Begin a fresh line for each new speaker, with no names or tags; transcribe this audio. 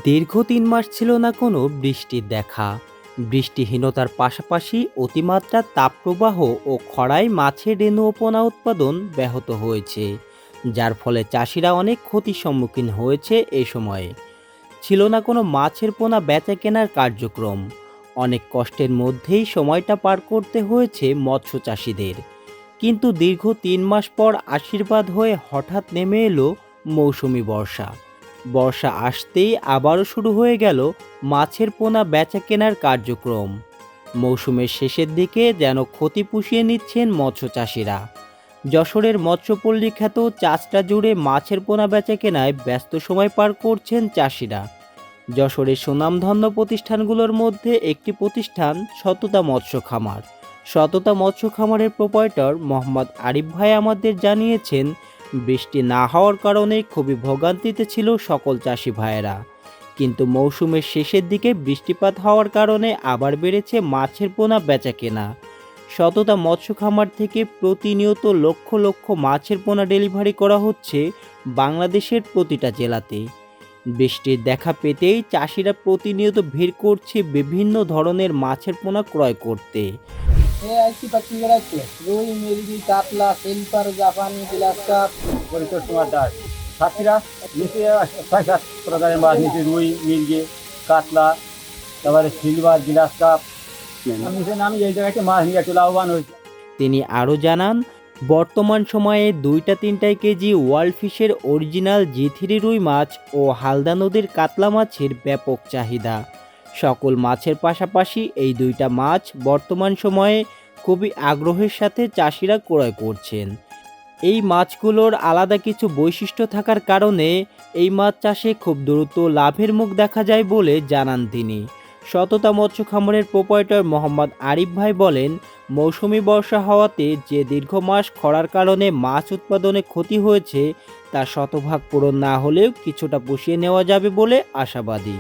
দীর্ঘ ৩ মাস ছিল না কোনো বৃষ্টির দেখা। বৃষ্টিহীনতার পাশাপাশি অতিমাত্রা তাপপ্রবাহ ও খরায় মাছের রেণু ও পোনা উৎপাদন ব্যাহত হয়েছে, যার ফলে চাষিরা অনেক ক্ষতির সম্মুখীন হয়েছে এ সময়ে। ছিল না কোনো মাছের পোনা বেচা কেনার কার্যক্রম। অনেক কষ্টের মধ্যেই সময়টা পার করতে হয়েছে মৎস্য চাষিদের। কিন্তু দীর্ঘ ৩ মাস পর আশীর্বাদ হয়ে হঠাৎ নেমে এলো মৌসুমি বর্ষা। বর্ষা আসতেই আবারও শুরু হয়ে গেল মাছের পোনা বেচা কেনার কার্যক্রম। মৌসুমের শেষের দিকে যেন ক্ষতি পুষিয়ে নিচ্ছেন মৎস্য চাষিরা। যশোরের মৎস্যপল্লী খ্যাত চাষটা জুড়ে মাছের পোনা বেচা কেনায় ব্যস্ত সময় পার করছেন চাষিরা। যশোরের সুনামধন্য প্রতিষ্ঠানগুলোর মধ্যে একটি প্রতিষ্ঠান সততা মৎস্য খামার। সততা মৎস্য খামারের প্রোপাইটর মোহাম্মদ আরিফ ভাই আমাদের জানিয়েছেন, বৃষ্টি না হওয়ার কারণে খুবই ভোগান্তিতে ছিল সকল চাষি ভাইয়েরা। কিন্তু মৌসুমের শেষের দিকে বৃষ্টিপাত হওয়ার কারণে আবার বেড়েছে মাছের পোনা বেচা কেনা। সততা মৎস্য খামার থেকে প্রতিনিয়ত লক্ষ লক্ষ মাছের পোনা ডেলিভারি করা হচ্ছে বাংলাদেশের প্রতিটা জেলাতে। বৃষ্টির দেখা পেতেই চাষিরা প্রতিনিয়ত ভিড় করছে বিভিন্ন ধরনের মাছের পোনা ক্রয় করতে।
রুই, মিরগি, কাতলা, সিলভার, জাপানি, গ্লাস কাপ,
পরিতোষ কুমার দাস। সাথীরা নিচে ৬-৭ প্রকারের মাছ নিচে রুই, মির্গে, কাতলা, তারপরে সিলভার, গ্লাস কাপ। আমি এই জায়গাতে মাছ নিয়ে একটু লাভবান হয়েছি।
তিনি আরও জানান, বর্তমান সময়ে ২-৩ কেজি ওয়ার্ল্ড ফিশের অরিজিনাল জি3 রুই মাছ ও হালদা নদীর কাতলা মাছের ব্যাপক চাহিদা। সকল মাছের পাশাপাশি এই দুইটা মাছ বর্তমান সময়ে খুবই আগ্রহের সাথে চাষিরা ক্রয় করছেন। এই মাছগুলোর আলাদা কিছু বৈশিষ্ট্য থাকার কারণে এই মাছ চাষে খুব দ্রুত লাভের মুখ দেখা যায় বলে জানান তিনি। সততা মৎস্য খামারের প্রোপাইটর মোহাম্মদ আরিফ ভাই বলেন, মৌসুমি বর্ষা হওয়াতে যে দীর্ঘ মাস খরার কারণে মাছ উৎপাদনে ক্ষতি হয়েছে তা শতভাগ পূরণ না হলেও কিছুটা পুষিয়ে নেওয়া যাবে বলে আশাবাদী।